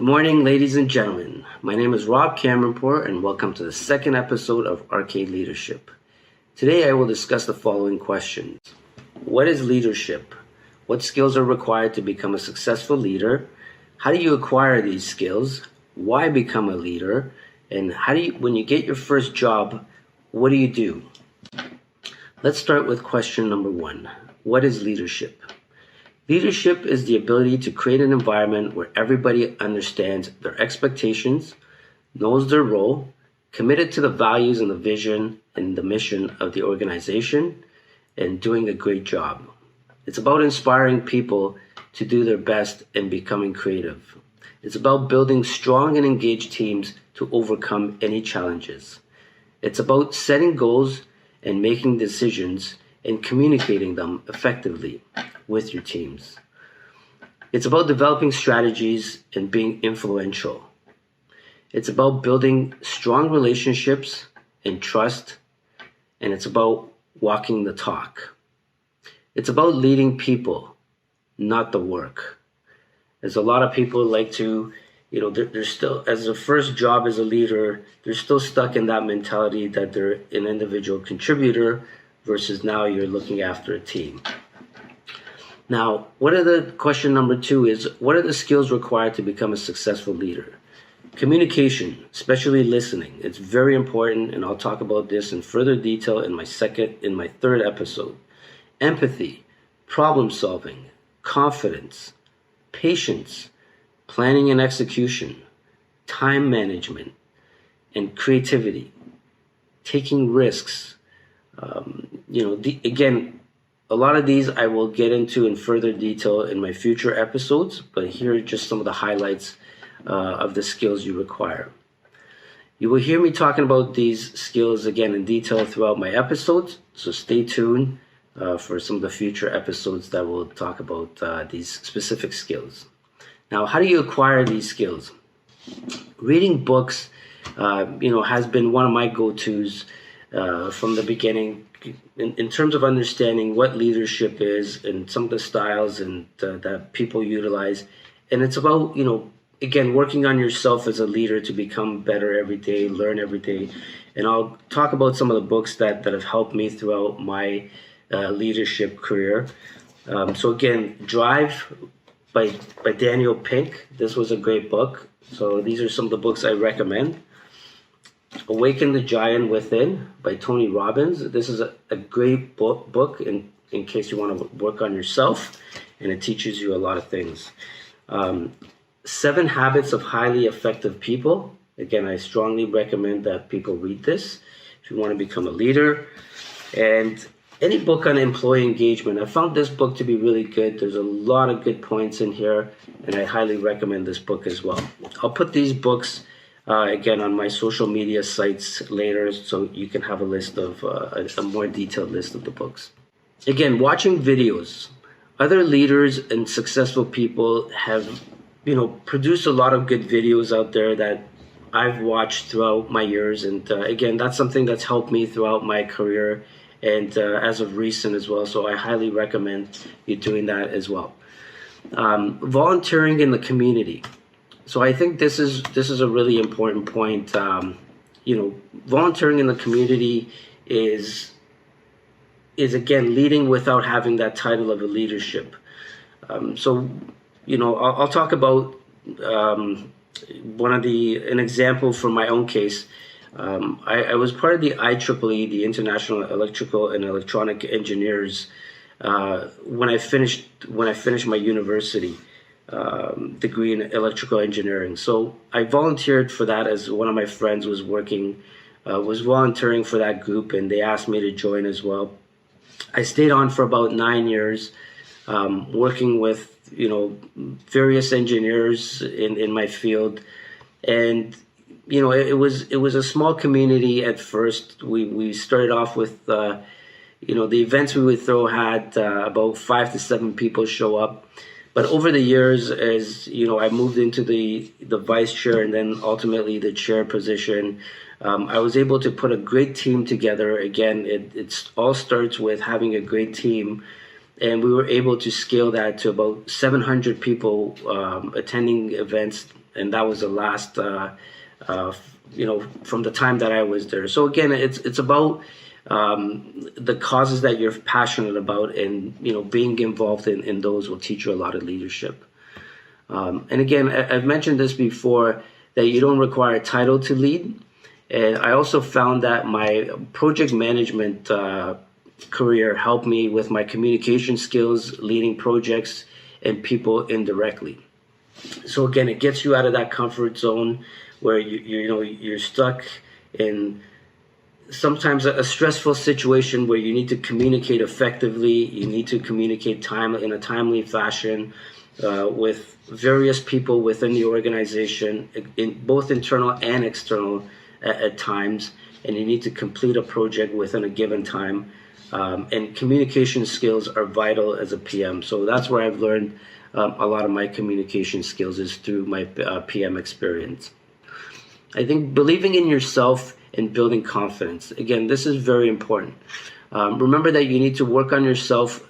Good morning, ladies and gentlemen. My name is Rob Cameronport, and welcome to the second episode of Arcade Leadership. Today I will discuss the following questions. What is leadership? What skills are required to become a successful leader? How do you acquire these skills? Why become a leader? And when you get your first job, what do you do? Let's start with question number 1. What is leadership? Leadership is the ability to create an environment where everybody understands their expectations, knows their role, committed to the values and the vision and the mission of the organization, and doing a great job. It's about inspiring people to do their best and becoming creative. It's about building strong and engaged teams to overcome any challenges. It's about setting goals and making decisions and communicating them effectively with your teams. It's about developing strategies and being influential. It's about building strong relationships and trust, and it's about walking the talk. It's about leading people, not the work. As a lot of people like to, they're still, as a first job as a leader, they're still stuck in that mentality that they're an individual contributor versus now you're looking after a team. Now, question number 2 is, what are the skills required to become a successful leader? Communication, especially listening. It's very important, and I'll talk about this in further detail in my third episode. Empathy, problem solving, confidence, patience, planning and execution, time management, and creativity, taking risks. Again, a lot of these I will get into in further detail in my future episodes, but here are just some of the highlights of the skills you require. You will hear me talking about these skills again in detail throughout my episodes, so stay tuned for some of the future episodes that will talk about these specific skills. Now, how do you acquire these skills? Reading books, has been one of my go-tos from the beginning in terms of understanding what leadership is and some of the styles and that people utilize. And it's about, again, working on yourself as a leader to become better every day, learn every day. And I'll talk about some of the books that have helped me throughout my leadership career. So again, Drive by Daniel Pink. This was a great book. So these are some of the books I recommend. Awaken the Giant Within by Tony Robbins. This is a great book in case you want to work on yourself, and it teaches you a lot of things. 7 Habits of Highly Effective People. Again, I strongly recommend that people read this if you want to become a leader. And any book on employee engagement. I found this book to be really good. There's a lot of good points in here, and I highly recommend this book as well. I'll put these books again on my social media sites later, so you can have a list of a more detailed list of the books. Again, watching videos. Other leaders and successful people have, produced a lot of good videos out there that I've watched throughout my years, and again, that's something that's helped me throughout my career and as of recent as well. So I highly recommend you doing that as well. Volunteering in the community. So I think this is a really important point. Volunteering in the community is again leading without having that title of a leadership. I'll talk about an example from my own case. I was part of the IEEE, the International Electrical and Electronic Engineers, when I finished my university degree in electrical engineering. So I volunteered for that as one of my friends was volunteering for that group, and they asked me to join as well. I stayed on for about 9 years, working with various engineers in my field, and it was a small community at first. We started off with the events we would throw had about 5 to 7 people show up. But over the years, as I moved into the vice chair and then ultimately the chair position, I was able to put a great team together. Again, it all starts with having a great team, and we were able to scale that to about 700 people attending events and that was the last, from the time that I was there. So again, it's about the causes that you're passionate about, and being involved in those will teach you a lot of leadership. And again, I've mentioned this before, that you don't require a title to lead. And I also found that my project management career helped me with my communication skills, leading projects and people indirectly. So again, it gets you out of that comfort zone where you're stuck in sometimes a stressful situation where you need to communicate effectively. You need to communicate in a timely fashion with various people within the organization, in both internal and external at times, and you need to complete a project within a given time. And communication skills are vital as a PM. So that's where I've learned a lot of my communication skills, is through my PM experience. I think believing in yourself and building confidence. Again, this is very important. Remember that you need to work on yourself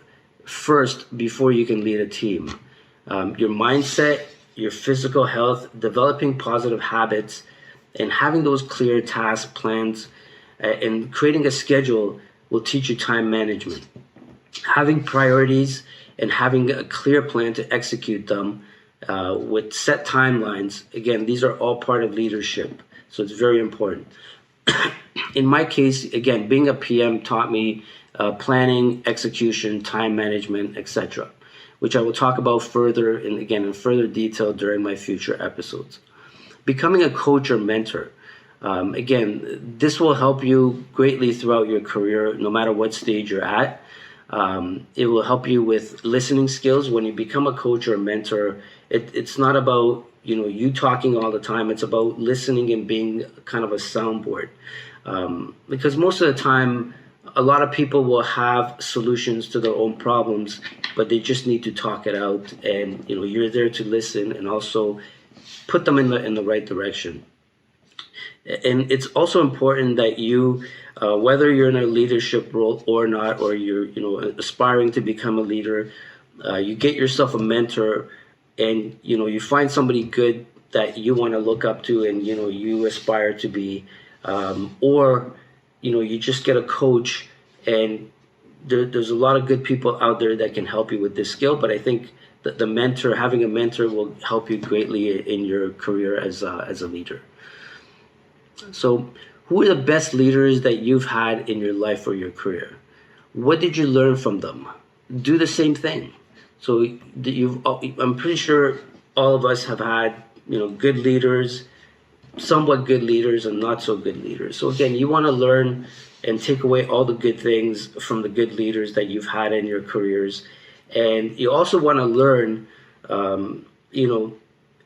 first before you can lead a team. Your mindset, your physical health, developing positive habits, and having those clear task plans and creating a schedule will teach you time management. Having priorities and having a clear plan to execute them with set timelines. Again, these are all part of leadership, so it's very important. In my case, again, being a PM taught me planning, execution, time management, etc., which I will talk about further in further detail during my future episodes. Becoming a coach or mentor. Again, this will help you greatly throughout your career, no matter what stage you're at. It will help you with listening skills. When you become a coach or a mentor, it's not about you talking all the time. It's about listening and being kind of a soundboard. Because most of the time, a lot of people will have solutions to their own problems, but they just need to talk it out. And you're there to listen and also put them in the right direction. And it's also important that you, whether you're in a leadership role or not, or you're aspiring to become a leader, you get yourself a mentor, and you find somebody good that you want to look up to, and you aspire to be, or you just get a coach, and there's a lot of good people out there that can help you with this skill. But I think that having a mentor will help you greatly in your career as a leader. So, who are the best leaders that you've had in your life or your career? What did you learn from them? Do the same thing. So I'm pretty sure all of us have had good leaders, somewhat good leaders, and not so good leaders. So again, you want to learn and take away all the good things from the good leaders that you've had in your careers, and you also want to learn,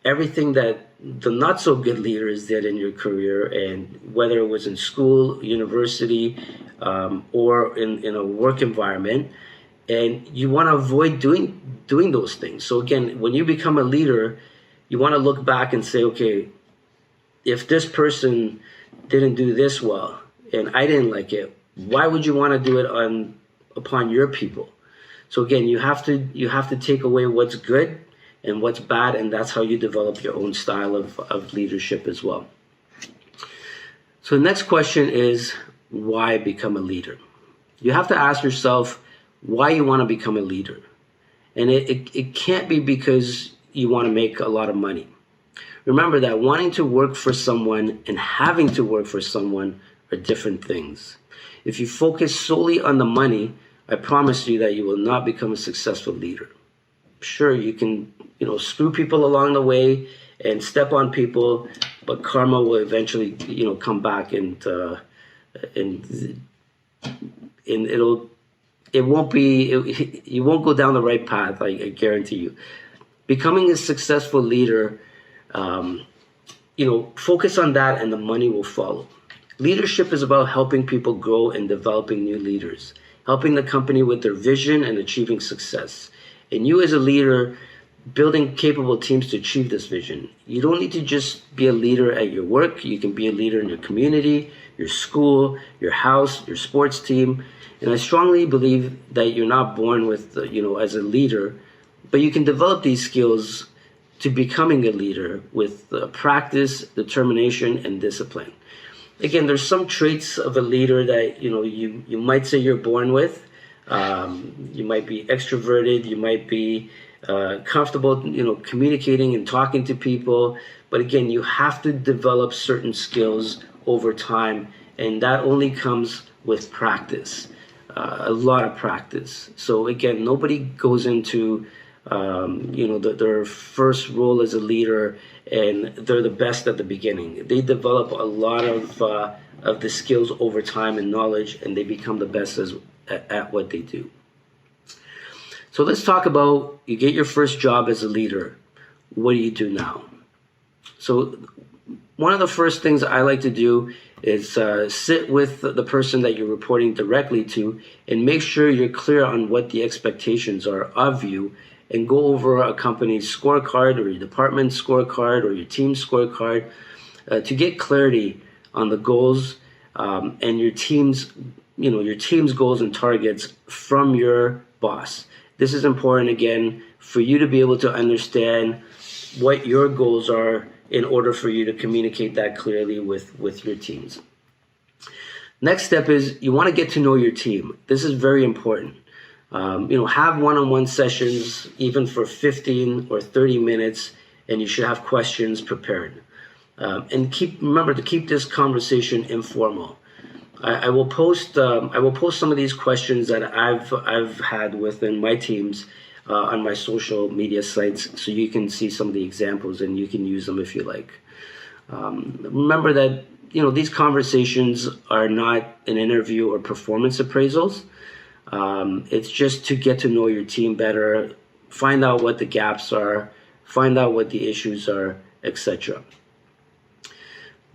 everything that the not so good leaders did in your career, and whether it was in school, university, or in a work environment. And you want to avoid doing those things. So again, when you become a leader, you want to look back and say, okay, if this person didn't do this well and I didn't like it, why would you want to do it upon your people? So again, you have to take away what's good and what's bad, and that's how you develop your own style of leadership as well. So the next question is, why become a leader? You have to ask yourself why you want to become a leader. And it can't be because you want to make a lot of money. Remember that wanting to work for someone and having to work for someone are different things. If you focus solely on the money, I promise you that you will not become a successful leader. Sure, you can screw people along the way and step on people, but karma will eventually come back, and you won't go down the right path. I guarantee you. Becoming a successful leader, focus on that, and the money will follow. Leadership is about helping people grow and developing new leaders, helping the company with their vision and achieving success. And you as a leader, building capable teams to achieve this vision. You don't need to just be a leader at your work. You can be a leader in your community, your school, your house, your sports team. And I strongly believe that you're not born with, as a leader, but you can develop these skills to becoming a leader with practice, determination, and discipline. Again, there's some traits of a leader that you might say you're born with. You might be extroverted. You might be comfortable, communicating and talking to people. But again, you have to develop certain skills over time, and that only comes with practice, a lot of practice. So again, nobody goes into their first role as a leader and they're the best at the beginning. They develop a lot of the skills over time and knowledge, and they become the best at what they do. So let's talk about, you get your first job as a leader. What do you do now? So one of the first things I like to do is sit with the person that you're reporting directly to and make sure you're clear on what the expectations are of you, and go over a company's scorecard or your department's scorecard or your team's scorecard to get clarity on the goals and your team's goals and targets from your boss. This is important, again, for you to be able to understand what your goals are in order for you to communicate that clearly with your teams. Next step is you want to get to know your team. This is very important. Have one-on-one sessions, even for 15 or 30 minutes, and you should have questions prepared. And remember to keep this conversation informal. I will post some of these questions that I've had within my teams on my social media sites, so you can see some of the examples and you can use them if you like. Remember that these conversations are not an interview or performance appraisals. It's just to get to know your team better, find out what the gaps are, find out what the issues are, etc.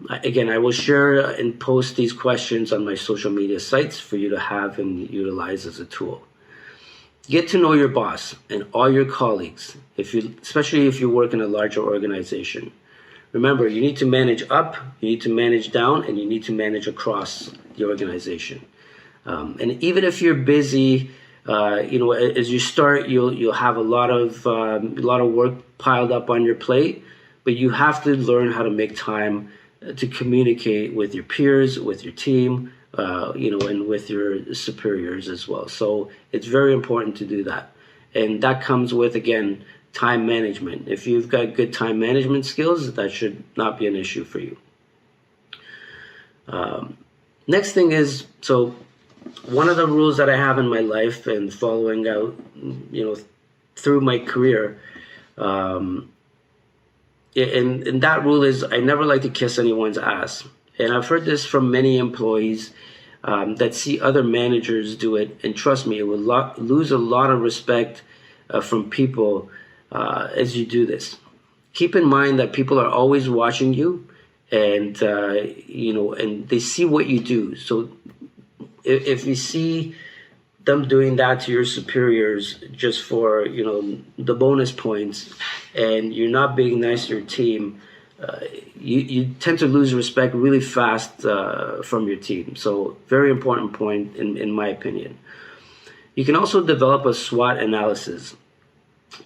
Again, I will share and post these questions on my social media sites for you to have and utilize as a tool. Get to know your boss and all your colleagues, especially if you work in a larger organization. Remember, you need to manage up, you need to manage down, and you need to manage across the organization. And even if you're busy, as you start, you'll have a lot of work piled up on your plate, but you have to learn how to make time to communicate with your peers, with your team, and with your superiors as well. So it's very important to do that. And that comes with, again, time management. If you've got good time management skills, that should not be an issue for you. Next thing is, so one of the rules that I have in my life and following out, through my career, and that rule is I never like to kiss anyone's ass. And I've heard this from many employees that see other managers do it. And trust me, it will lose a lot of respect from people as you do this. Keep in mind that people are always watching you, and and they see what you do. So if you see them doing that to your superiors just for the bonus points, and you're not being nice to your team, you tend to lose respect really fast from your team. So very important point in my opinion. You can also develop a SWOT analysis.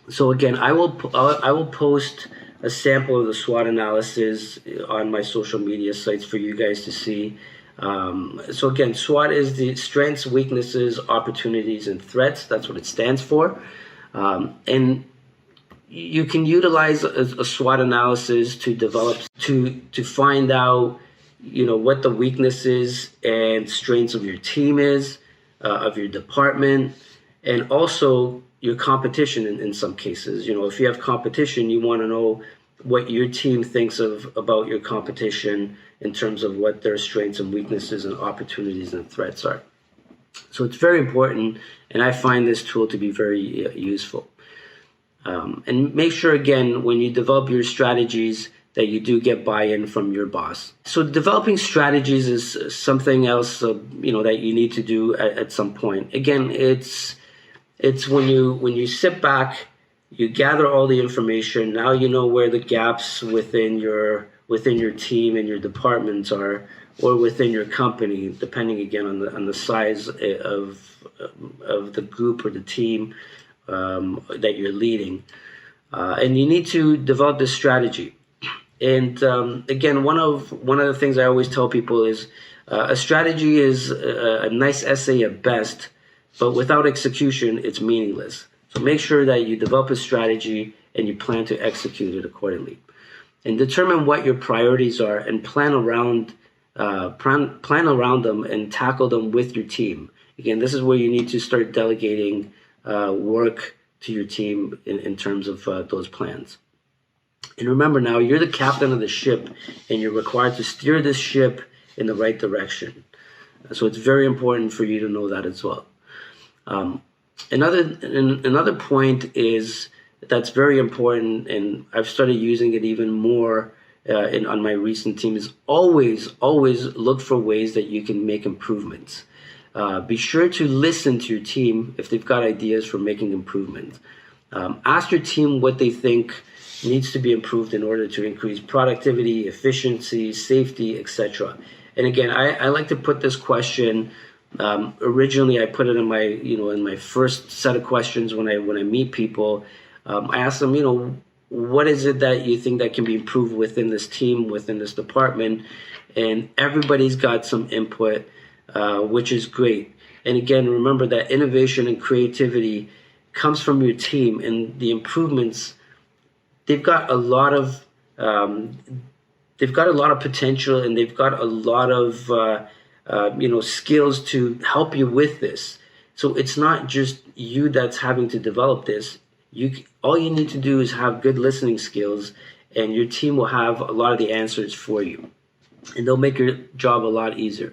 So again, I will post a sample of the SWOT analysis on my social media sites for you guys to see. So again, SWOT is the strengths, weaknesses, opportunities, and threats. That's what it stands for. And you can utilize a SWOT analysis to develop, to find out, what the weaknesses and strengths of your team is, of your department, and also your competition in some cases. If you have competition, you want to know what your team thinks about your competition in terms of what their strengths and weaknesses and opportunities and threats are. So it's very important, and I find this tool to be very useful. And make sure, again, when you develop your strategies, that you do get buy-in from your boss. So developing strategies is something else, that you need to do at some point. Again, it's when you sit back, you gather all the information. Now you know where the gaps within your team and your departments are, or within your company, depending again on the size of the group or the team that you're leading. And you need to develop this strategy. And again, one of the things I always tell people is a strategy is a nice essay at best, but without execution, it's meaningless. So make sure that you develop a strategy and you plan to execute it accordingly. And determine what your priorities are and plan around them and tackle them with your team. Again, this is where you need to start delegating work to your team in terms of those plans. And remember now, you're the captain of the ship and you're required to steer this ship in the right direction. So it's very important for you to know that as well. Another point is that's very important, and I've started using it even more on my recent team, is always look for ways that you can make improvements. Be sure to listen to your team if they've got ideas for making improvements. Ask your team what they think needs to be improved in order to increase productivity, efficiency, safety, etc. And again, I like to put this question. Originally, I put it in my first set of questions when I meet people. I ask them, what is it that you think that can be improved within this team, within this department, and everybody's got some input, which is great. And again, remember that innovation and creativity comes from your team, and the improvements, they've got a lot of potential, and they've got a lot of skills to help you with this. So it's not just you that's having to develop this. All you need to do is have good listening skills, and your team will have a lot of the answers for you, and they'll make your job a lot easier.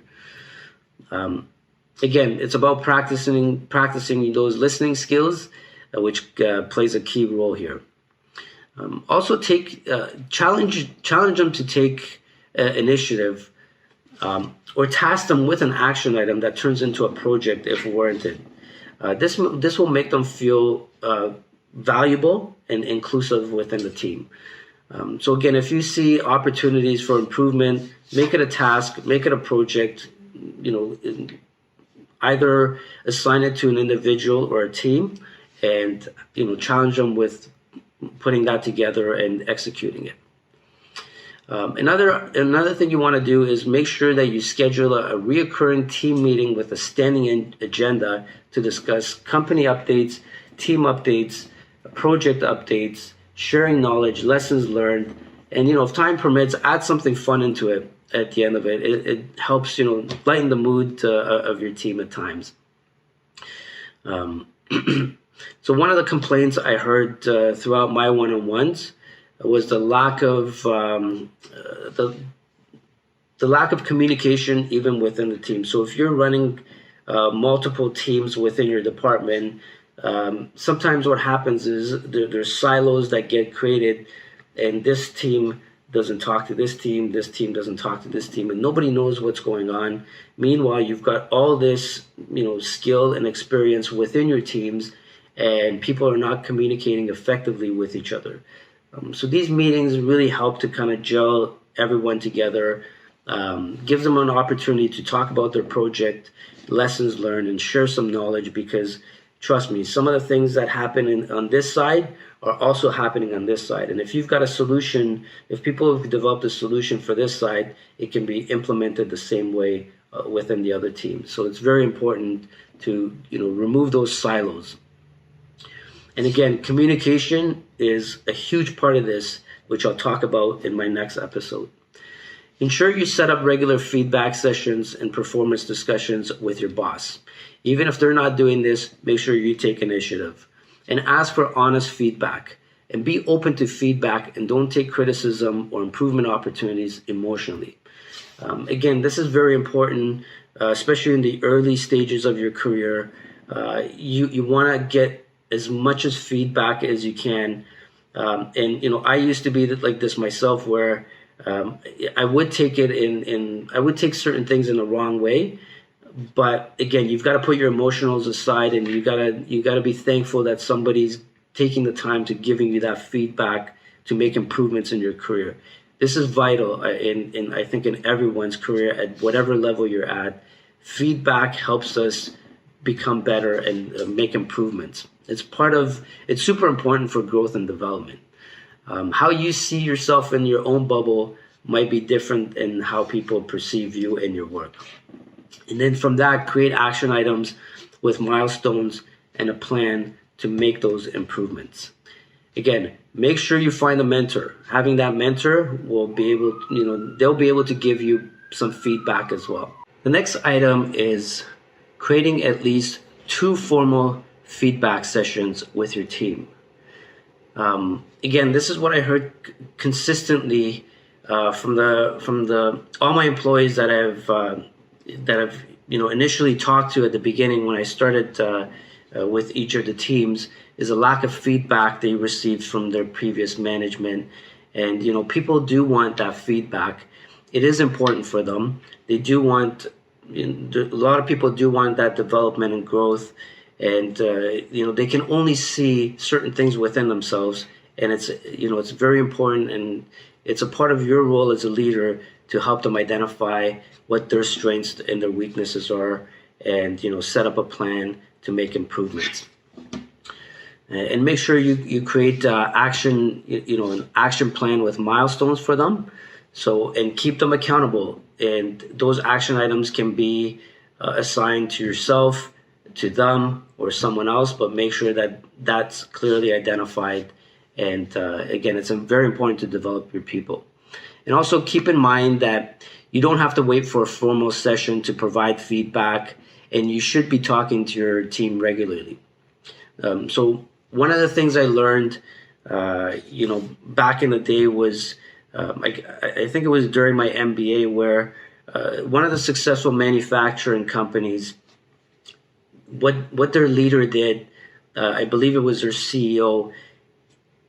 Again, it's about practicing those listening skills, which plays a key role here. Also, challenge them to take initiative, or task them with an action item that turns into a project if warranted. This will make them feel valuable and inclusive within the team. So again, if you see opportunities for improvement, make it a task, make it a project. Either assign it to an individual or a team, and challenge them with putting that together and executing it. Another thing you want to do is make sure that you schedule a reoccurring team meeting with a standing agenda to discuss company updates, team updates, project updates, sharing knowledge, lessons learned, and if time permits, add something fun into it at the end of it. It helps lighten the mood of your team at times. So one of the complaints I heard throughout my one-on-ones was the lack of the lack of communication even within the team. So if you're running multiple teams within your department, sometimes what happens is there's silos that get created, and this team doesn't talk to this team doesn't talk to this team, and nobody knows what's going on. Meanwhile, you've got all this skill and experience within your teams, and people are not communicating effectively with each other. So these meetings really help to kind of gel everyone together, gives them an opportunity to talk about their project, lessons learned, and share some knowledge, because trust me, some of the things that happen on this side are also happening on this side. And if you've got a solution, if people have developed a solution for this side, it can be implemented the same way within the other team. So it's very important to remove those silos. And again, communication is a huge part of this, which I'll talk about in my next episode. Ensure you set up regular feedback sessions and performance discussions with your boss. Even if they're not doing this, make sure you take initiative and ask for honest feedback, and be open to feedback, and don't take criticism or improvement opportunities emotionally. Again, this is very important, especially in the early stages of your career. You want to get as much as feedback as you can. And I used to be like this myself, where I would take it I would take certain things in the wrong way. But again, you've got to put your emotionals aside, and you got to be thankful that somebody's taking the time to giving you that feedback to make improvements in your career. This is vital I think in everyone's career at whatever level you're at. Feedback helps us become better and make improvements. It's super important for growth and development. How you see yourself in your own bubble might be different in how people perceive you and your work. And then from that, create action items with milestones and a plan to make those improvements. Again, make sure you find a mentor. Having that mentor will be able, they'll be able to give you some feedback as well. The next item is creating at least 2 formal feedback sessions with your team. Again, this is what I heard consistently from all my employees that I've initially talked to at the beginning when I started with each of the teams, is a lack of feedback they received from their previous management. And people do want that feedback. It is important for them. They do want, a lot of people do want that development and growth. And they can only see certain things within themselves, and it's very important, and it's a part of your role as a leader to help them identify what their strengths and their weaknesses are, and set up a plan to make improvements. And make sure you create an action plan with milestones for them, and keep them accountable. And those action items can be assigned to yourself, to them, or someone else, but make sure that that's clearly identified. And again, it's very important to develop your people. And also keep in mind that you don't have to wait for a formal session to provide feedback, and you should be talking to your team regularly. So one of the things I learned, back in the day was, I think it was during my MBA, where one of the successful manufacturing companies, what their leader did, I believe it was their CEO,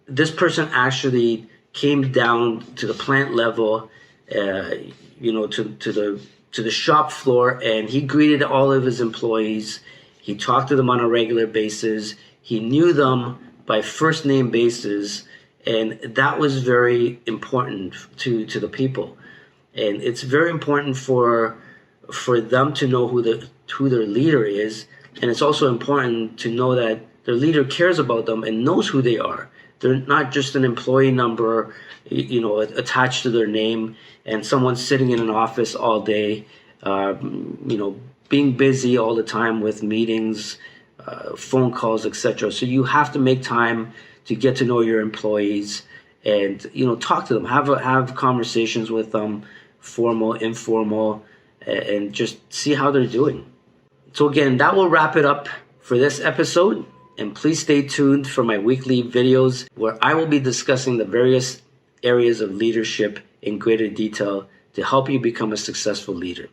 this person actually came down to the plant level, to the shop floor, and he greeted all of his employees. He talked to them on a regular basis. He knew them by first name basis, and that was very important to the people. And it's very important for them to know who their leader is. And it's also important to know that their leader cares about them and knows who they are. They're not just an employee number, attached to their name, and someone sitting in an office all day, being busy all the time with meetings, phone calls, etc. So you have to make time to get to know your employees and, talk to them, have conversations with them, formal, informal, and just see how they're doing. So again, that will wrap it up for this episode, and please stay tuned for my weekly videos where I will be discussing the various areas of leadership in greater detail to help you become a successful leader.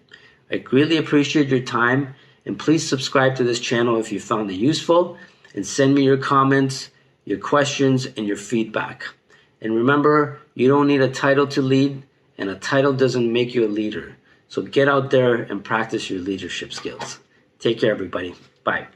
I greatly appreciate your time, and please subscribe to this channel if you found it useful, and send me your comments, your questions, and your feedback. And remember, you don't need a title to lead, and a title doesn't make you a leader. So get out there and practice your leadership skills. Take care, everybody. Bye.